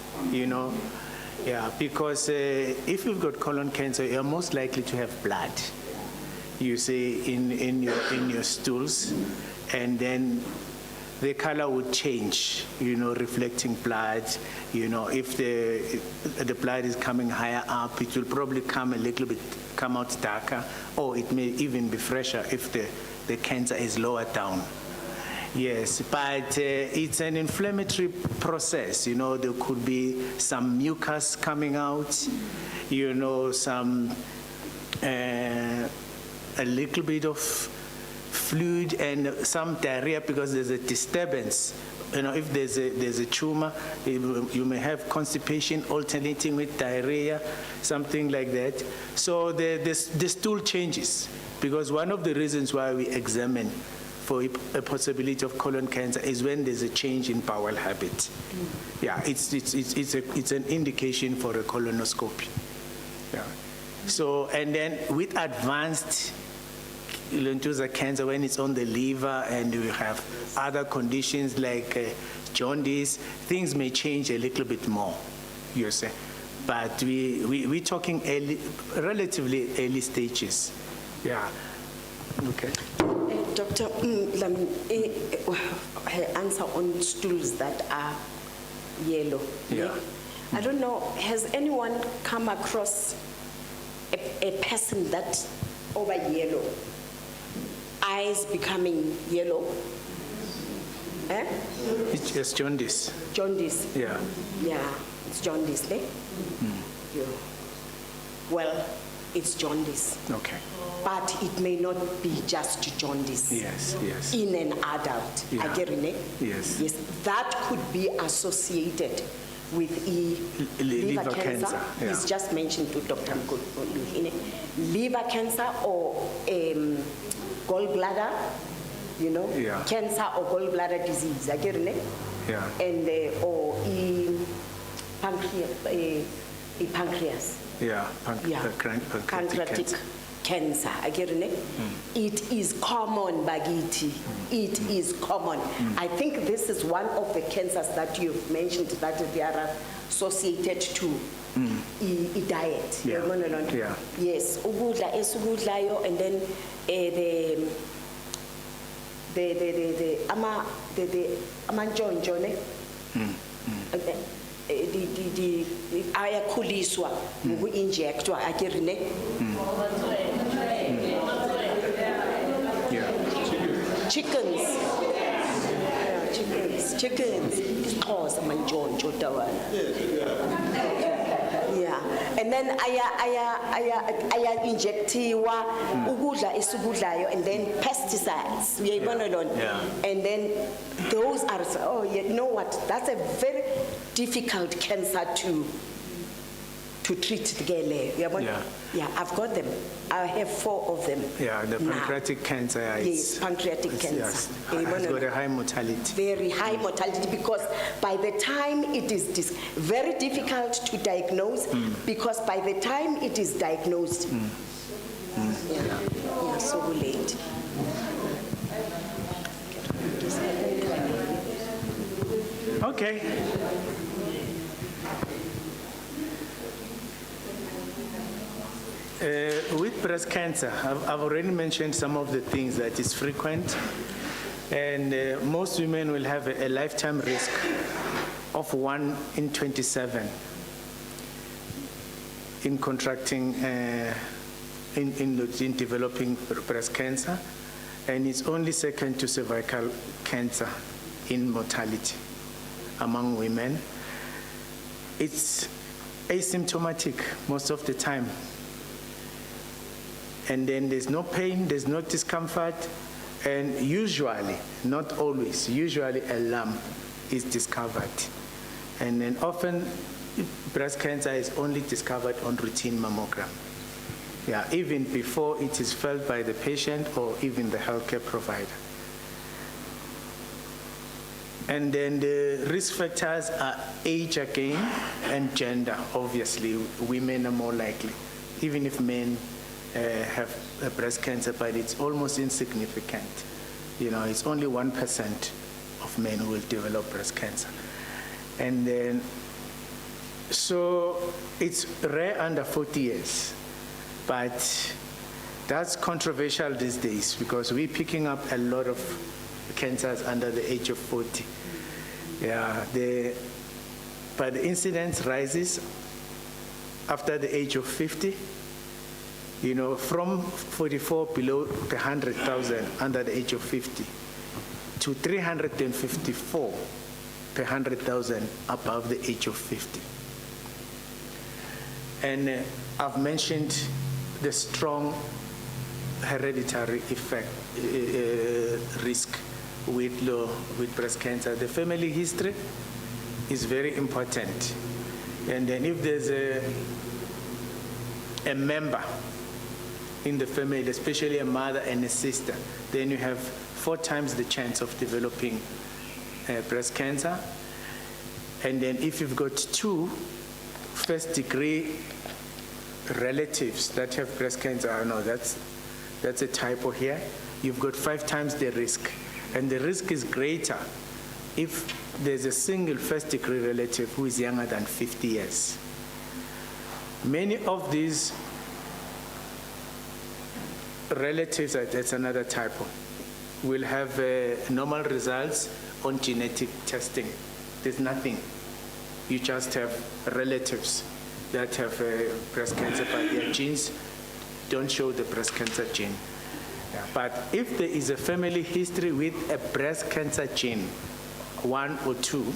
Yeah, because if you've got colon cancer, you're most likely to have blood, in your stools, and then the color would change, reflecting blood. If the blood is coming higher up, it will probably come out darker, or it may even be fresher if the cancer is lower down. Yes, but it's an inflammatory process. There could be some mucus coming out, some a little bit of fluid and some diarrhea because there's a disturbance. If there's a tumor, you may have constipation alternating with diarrhea, something like that. So the stool changes, because one of the reasons why we examine for a possibility of colon cancer is when there's a change in bowel habit. Yeah, it's an indication for a colonoscopy. Yeah. So, and then with advanced lentuza cancer, when it's on the liver and we have other conditions like jaundice, things may change a little bit more, but we're talking relatively early stages. Yeah. Okay. Doctor, her answer on stools that are yellow. Yeah. I don't know, has anyone come across a person that over yellow, eyes becoming yellow? It's just jaundice. Jaundice. Yeah. Yeah, it's jaundice, eh? Yeah. Well, it's jaundice. Okay. But it may not be just jaundice. Yes. In an adult. Yeah. I get it. Yes. Yes, that could be associated with liver cancer. Yeah. He's just mentioned to Dr. Mkulu, liver cancer or gallbladder, Yeah. cancer or gallbladder disease. I get it. Yeah. And or pancreas. Yeah. Pancreatic cancer. I get it. It is common, Bagiti. It is common. I think this is one of the cancers that you've mentioned that they are associated to diet. Yeah. Yeah. Yes, ukudla esukudlayo, and then the amantshontsho ne ayakhuliswa ngoku-injectwa akeri ne. Yeah. Chickens. Yeah, chickens. Isixhosa mantshontsho dawana. Yeah, and then aya injectiwa ukudla esukudlayo, and then pesticides. Yeah. And then those are, you know what? That's a very difficult cancer to to treat the girl. Yeah. Yeah, I've got them. I have 4 of them. Yeah, the now. pancreatic cancer. Yes, pancreatic cancer. Yes, it's got a high mortality. Very high mortality, because by the time it is very difficult to diagnose, because by the time it is diagnosed, yeah, so late. Okay. With breast cancer, I've already mentioned some of the things that is frequent, and most women will have a lifetime risk of 1 in 27 in contracting, in developing breast cancer, and it's only second to cervical cancer in mortality among women. It's asymptomatic most of the time. And then there's no pain, there's no discomfort, and usually, not always, usually a lump is discovered. And then often breast cancer is only discovered on routine mammogram. Yeah, even before it is felt by the patient or even the healthcare provider. And then the risk factors are age again and gender. Obviously, women are more likely, even if men have breast cancer, but it's almost insignificant. You know, it's only 1% of men who will develop breast cancer. And then, so it's rare under 40 years, but that's controversial these days because we're picking up a lot of cancers under the age of 40. Yeah, but the incidence rises after the age of 50. You know, from 44 below the 100,000 under the age of 50 to 354 per 100,000 above the age of 50. And I've mentioned the strong hereditary effect, risk with breast cancer. The family history is very important. And then if there's a member in the family, especially a mother and a sister, then you have 4 times the chance of developing breast cancer. And then if you've got 2 first-degree relatives that have breast cancer, no, that's a typo here. You've got 5 times the risk, and the risk is greater if there's a single first-degree relative who is younger than 50 years. Many of these relatives, that's another typo, will have normal results on genetic testing. There's nothing. You just have relatives that have breast cancer, but their genes don't show the breast cancer gene. Yeah. But if there is a family history with a breast cancer gene, 1 or 2,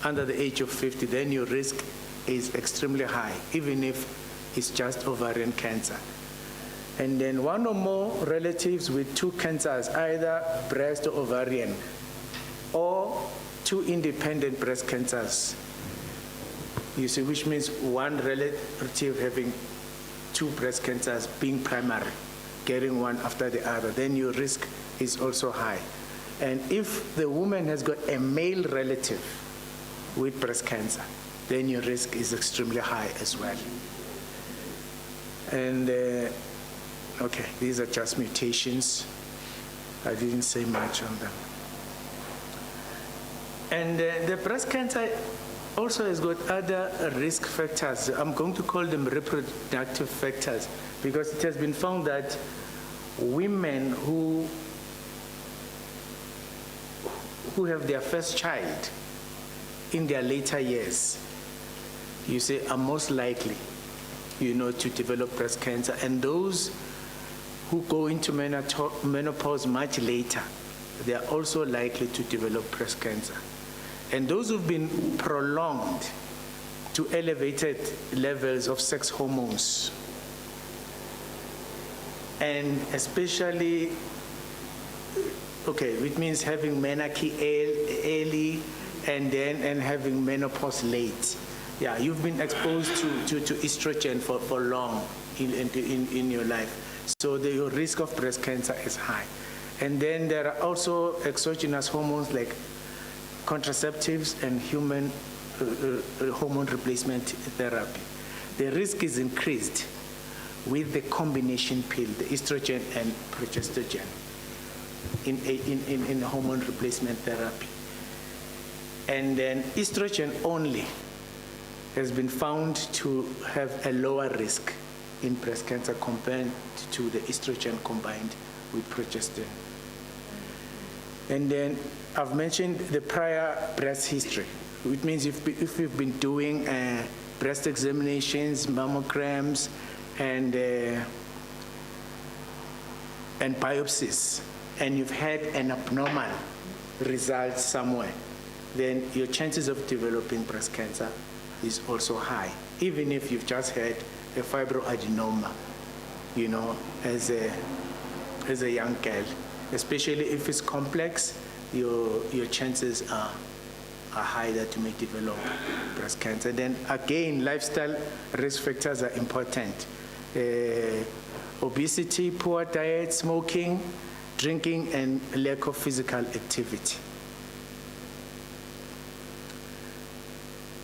under the age of 50, then your risk is extremely high, even if it's just ovarian cancer. And then 1 or more relatives with 2 cancers, either breast or ovarian, or 2 independent breast cancers. You see, which means 1 relative having 2 breast cancers being primary, getting one after the other, then your risk is also high. And if the woman has got a male relative with breast cancer, then your risk is extremely high as well. And okay, these are just mutations. I didn't say much on them. And the breast cancer also has got other risk factors. I'm going to call them reproductive factors because it has been found that women who have their first child in their later years, you say, are most likely, to develop breast cancer. And those who go into menopause much later, they are also likely to develop breast cancer. And those who've been prolonged to elevated levels of sex hormones, and especially, it means having menarche early and having menopause late. Yeah, you've been exposed to estrogen for long in your life. So your risk of breast cancer is high. And then there are also exogenous hormones like contraceptives and human hormone replacement therapy. The risk is increased with the combination pill, the estrogen and progestogen, in hormone replacement therapy. And then estrogen only has been found to have a lower risk in breast cancer compared to the estrogen combined with progesterone. And then I've mentioned the prior breast history, which means if you've been doing breast examinations, mammograms, and biopsies, and you've had an abnormal result somewhere, then your chances of developing breast cancer is also high, even if you've just had a fibroadenoma, as a young girl. Especially if it's complex, your chances are high that you may develop breast cancer. Then again, lifestyle risk factors are important. Obesity, poor diet, smoking, drinking, and lack of physical activity.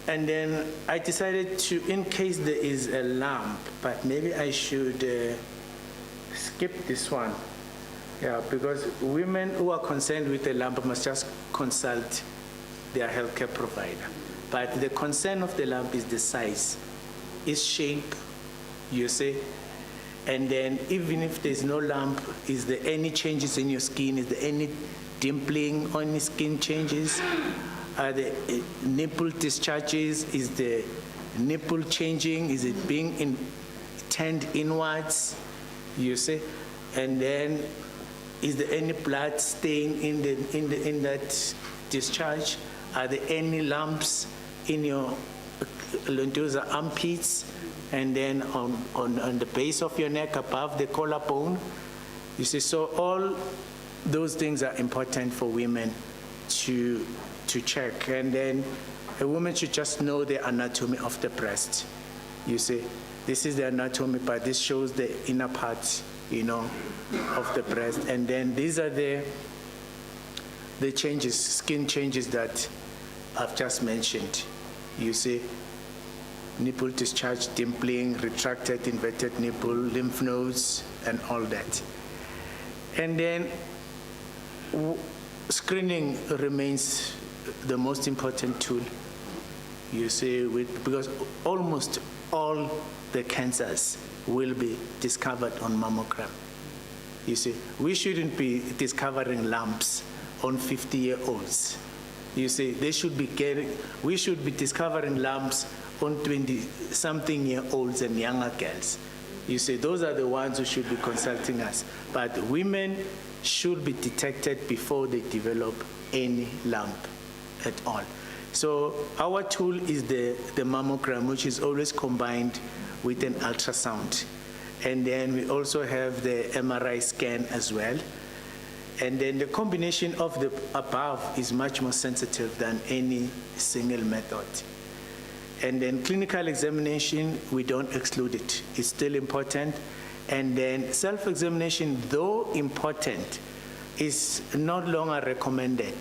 And then I decided to, in case there is a lump, but maybe I should skip this one. Yeah, because women who are concerned with a lump must just consult their healthcare provider. But the concern of the lump is the size, its shape, you see. And then even if there's no lump, is there any changes in your skin? Is there any dimpling on your skin changes? Are the nipple discharges? Is the nipple changing? Is it being turned inwards? You see? And then is there any blood stain in that discharge? Are there any lumps in your lentosa armpits? And then on the base of your neck above the collarbone? You see, so all those things are important for women to check. And then a woman should just know the anatomy of the breast. You see, this is the anatomy, but this shows the inner part, of the breast. And then these are the changes, skin changes that I've just mentioned. You see, nipple discharge, dimpling, retracted, inverted nipple, lymph nodes, and all that. And then screening remains the most important tool, you see, because almost all the cancers will be discovered on mammogram. You see, we shouldn't be discovering lumps on 50-year-olds. You see, we should be discovering lumps on 20-something-year-olds and younger girls. You see, those are the ones who should be consulting us. But women should be detected before they develop any lump at all. So our tool is the mammogram, which is always combined with an ultrasound. And then we also have the MRI scan as well. And then the combination of the above is much more sensitive than any single method. And then clinical examination, we don't exclude it. It's still important. And then self-examination, though important, is no longer recommended.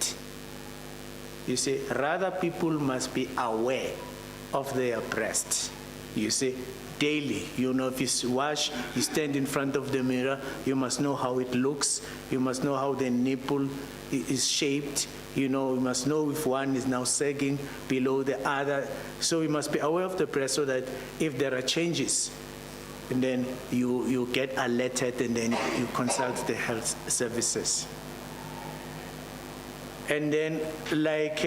You see, rather people must be aware of their breasts. You see, daily, if you wash, you stand in front of the mirror, you must know how it looks. You must know how the nipple is shaped. You must know if one is now sagging below the other. So you must be aware of the breast so that if there are changes, and then you get alerted and then you consult the health services. And then, like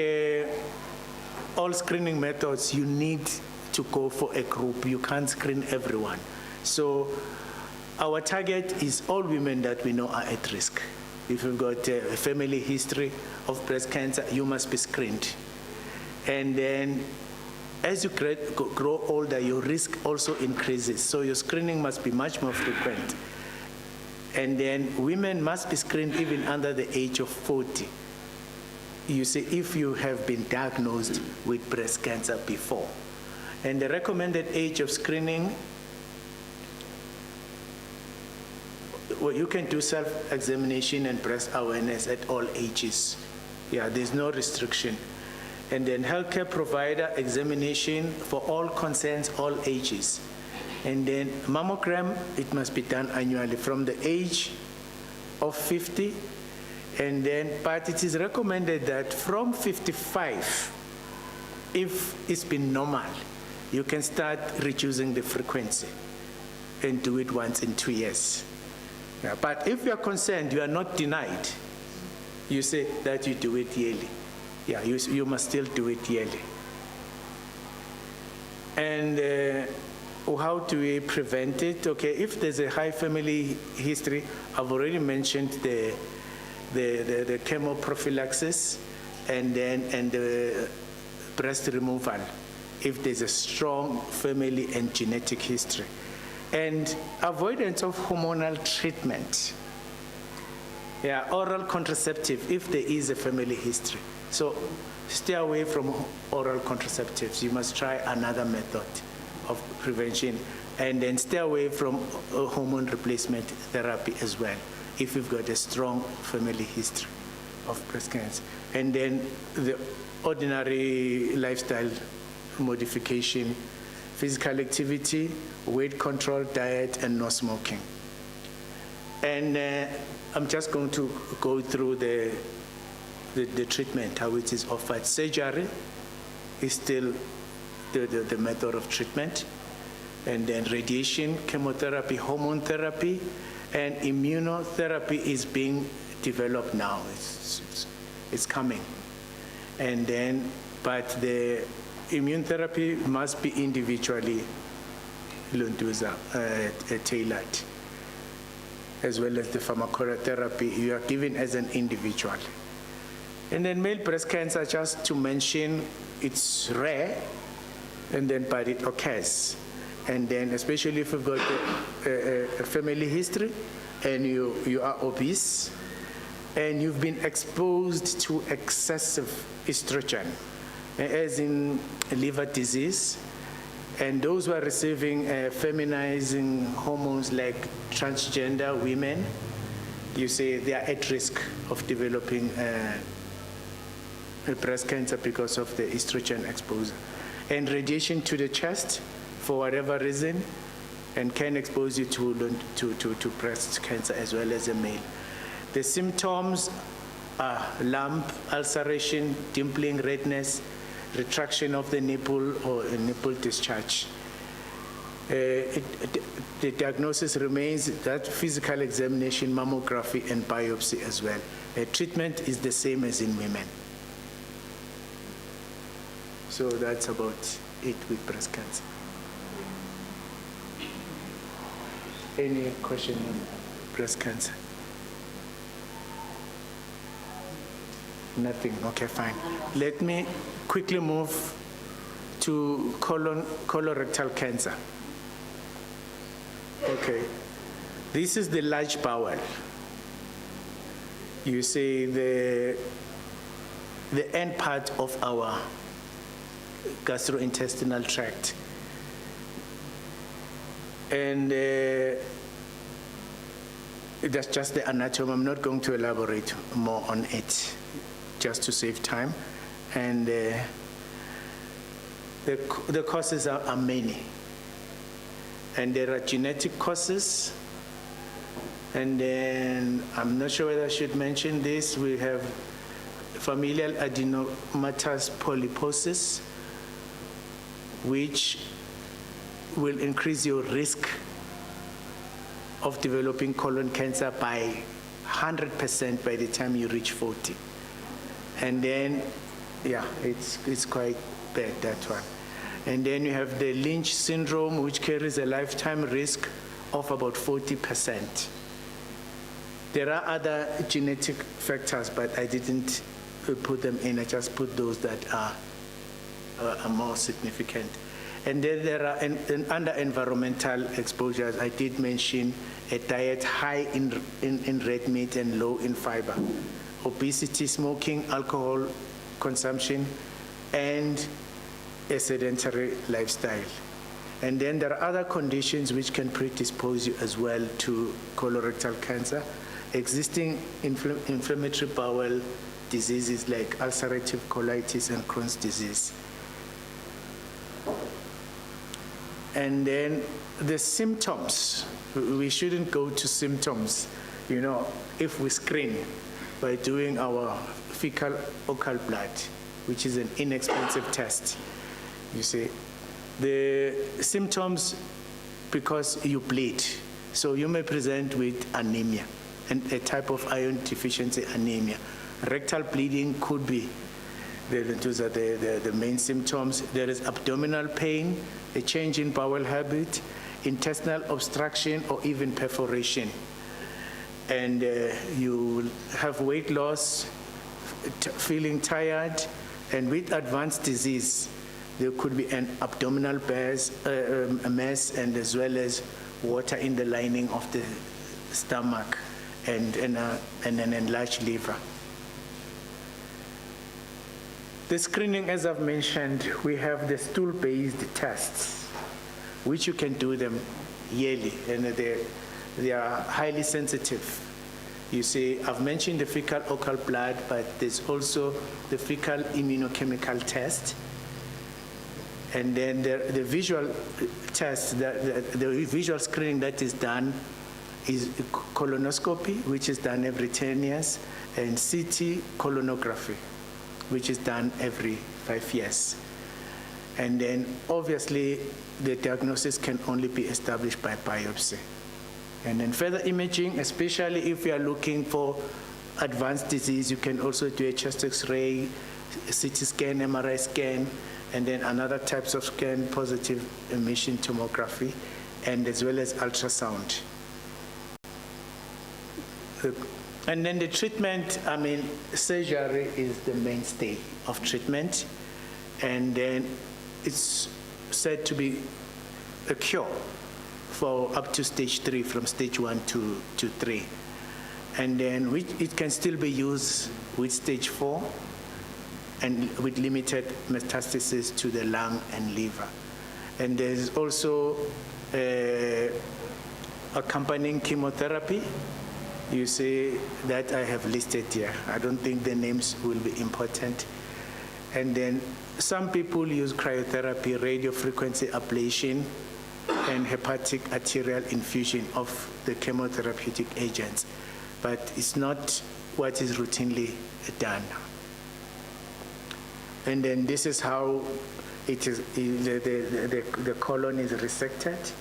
all screening methods, you need to go for a group. You can't screen everyone. So our target is all women that we know are at risk. If you've got a family history of breast cancer, you must be screened. And then as you grow older, your risk also increases. So your screening must be much more frequent. And then women must be screened even under the age of 40. You see, if you have been diagnosed with breast cancer before. And the recommended age of screening, well, you can do self-examination and breast awareness at all ages. Yeah, there's no restriction. And then healthcare provider examination for all concerns, all ages. And then mammogram, it must be done annually from the age of 50. And then, but it is recommended that from 55, if it's been normal, you can start reducing the frequency and do it once in 2 years. Yeah, but if you are concerned, you are not denied, you say that you do it yearly. Yeah, you must still do it yearly. And how do we prevent it? Okay, if there's a high family history, I've already mentioned the chemoprophylaxis and the breast removal, if there's a strong family and genetic history. And avoidance of hormonal treatment. Yeah, oral contraceptive, if there is a family history. So stay away from oral contraceptives. You must try another method of prevention. And then stay away from hormone replacement therapy as well, if you've got a strong family history of breast cancer. And then the ordinary lifestyle modification, physical activity, weight control, diet, and no smoking. And I'm just going to go through the treatment, how it is offered. Surgery is still the method of treatment. And then radiation, chemotherapy, hormone therapy, and immunotherapy is being developed now. It's coming. And then, but the immune therapy must be individually tailored, as well as the pharmacotherapy you are given as an individual. And then male breast cancer, just to mention, it's rare, and then but it occurs. And then especially if you've got a family history and you are obese and you've been exposed to excessive estrogen, as in liver disease, and those who are receiving feminizing hormones like transgender women, you say they are at risk of developing breast cancer because of the estrogen exposure. And radiation to the chest, for whatever reason, and can expose you to breast cancer as well as a male. The symptoms are lump, ulceration, dimpling, redness, retraction of the nipple or a nipple discharge. The diagnosis remains that physical examination, mammography, and biopsy as well. Treatment is the same as in women. So that's about it with breast cancer. Any question on breast cancer? Nothing, okay, fine. Let me quickly move to colorectal cancer. Okay, this is the large bowel. You see the end part of our gastrointestinal tract. And that's just the anatomy. I'm not going to elaborate more on it, just to save time. And the causes are many. And there are genetic causes. And then, I'm not sure whether I should mention this, we have familial adenomatous polyposis, which will increase your risk of developing colon cancer by 100% by the time you reach 40. And then, yeah, it's quite bad, that one. And then you have the Lynch syndrome, which carries a lifetime risk of about 40%. There are other genetic factors, but I didn't put them in. I just put those that are more significant. And then there are under environmental exposures, I did mention a diet high in red meat and low in fiber, obesity, smoking, alcohol consumption, and a sedentary lifestyle. And then there are other conditions which can predispose you as well to colorectal cancer. Existing inflammatory bowel diseases like ulcerative colitis and Crohn's disease. And then the symptoms, we shouldn't go to symptoms, if we screen by doing our fecal occult blood, which is an inexpensive test, you see. The symptoms, because you bleed, so you may present with anemia, and a type of iron deficiency anemia. Rectal bleeding could be, those are the main symptoms. There is abdominal pain, a change in bowel habit, intestinal obstruction, or even perforation. And you will have weight loss, feeling tired, and with advanced disease, there could be an abdominal mass and as well as water in the lining of the stomach and an enlarged liver. The screening, as I've mentioned, we have the stool-based tests, which you can do them yearly, and they are highly sensitive. You see, I've mentioned the fecal occult blood, but there's also the fecal immunochemical test. And then the visual test, the visual screening that is done is colonoscopy, which is done every 10 years, and CT colonography, which is done every 5 years. And then obviously the diagnosis can only be established by biopsy. And then further imaging, especially if you are looking for advanced disease, you can also do a chest X-ray, CT scan, MRI scan, and then another types of scan, positive emission tomography, and as well as ultrasound. And then the treatment, surgery is the mainstay of treatment, and then it's said to be a cure for up to stage 3, from stage 1 to 3. And then it can still be used with stage 4 and with limited metastasis to the lung and liver. And there's also accompanying chemotherapy. You see that I have listed here. I don't think the names will be important. And then some people use cryotherapy, radiofrequency ablation, and hepatic arterial infusion of the chemotherapeutic agents. But it's not what is routinely done. And then this is how it is, the colon is resected.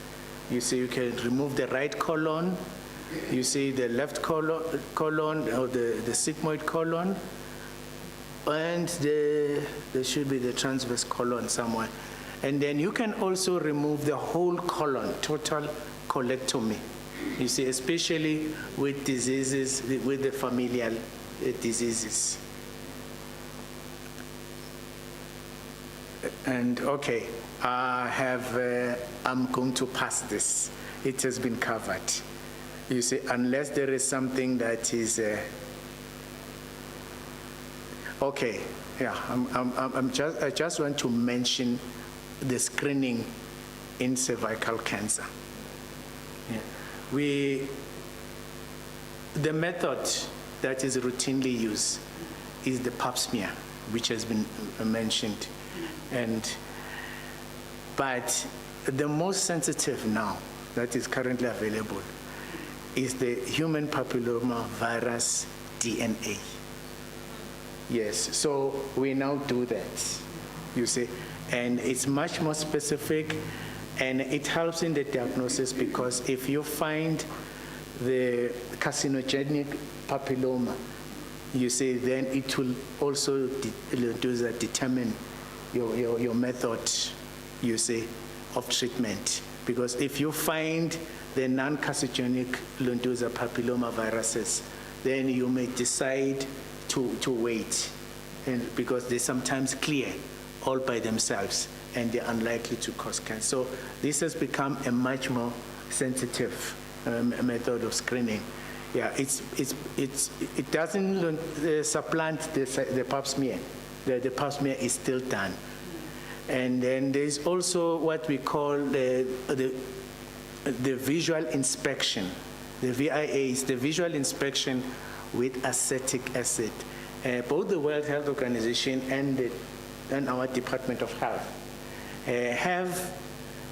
You see, you can remove the right colon. You see the left colon or the sigmoid colon, and there should be the transverse colon somewhere. And then you can also remove the whole colon, total colectomy. You see, especially with diseases, with the familial diseases. And okay, I'm going to pass this. It has been covered. You see, unless there is something that is okay. Yeah, I just want to mention the screening in cervical cancer. Yeah. The method that is routinely used is the pap smear, which has been mentioned, but the most sensitive now that is currently available is the human papilloma virus DNA. Yes, so we now do that, you see, and it's much more specific, and it helps in the diagnosis, because if you find the carcinogenic papilloma, you see, then it will also determine your method, you see, of treatment. Because if you find the non-carcinogenic Lunduza papilloma viruses, then you may decide to wait, and because they sometimes clear all by themselves and they're unlikely to cause cancer. So this has become a much more sensitive method of screening. Yeah, it doesn't supplant the pap smear. The pap smear is still done. And then there's also what we call the visual inspection. The VIA is the visual inspection with acetic acid. Both the World Health Organization and our Department of Health have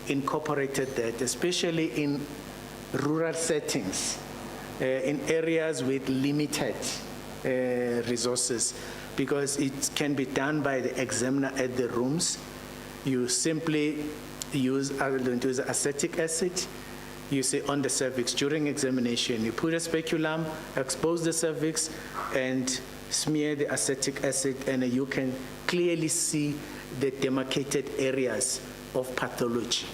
incorporated that, especially in rural settings, in areas with limited resources, because it can be done by the examiner at the rooms. You simply use acetic acid, you say on the cervix during examination. You put a speculum, expose the cervix, and smear the acetic acid, and you can clearly see the demarcated areas of pathology.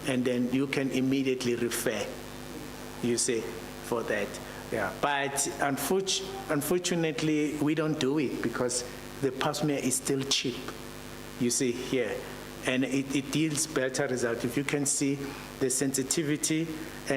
And then you can immediately refer, you say, for that. Yeah, but unfortunately, we don't do it because the pap smear is still cheap, you see here. And it yields better results. If you can see the sensitivity and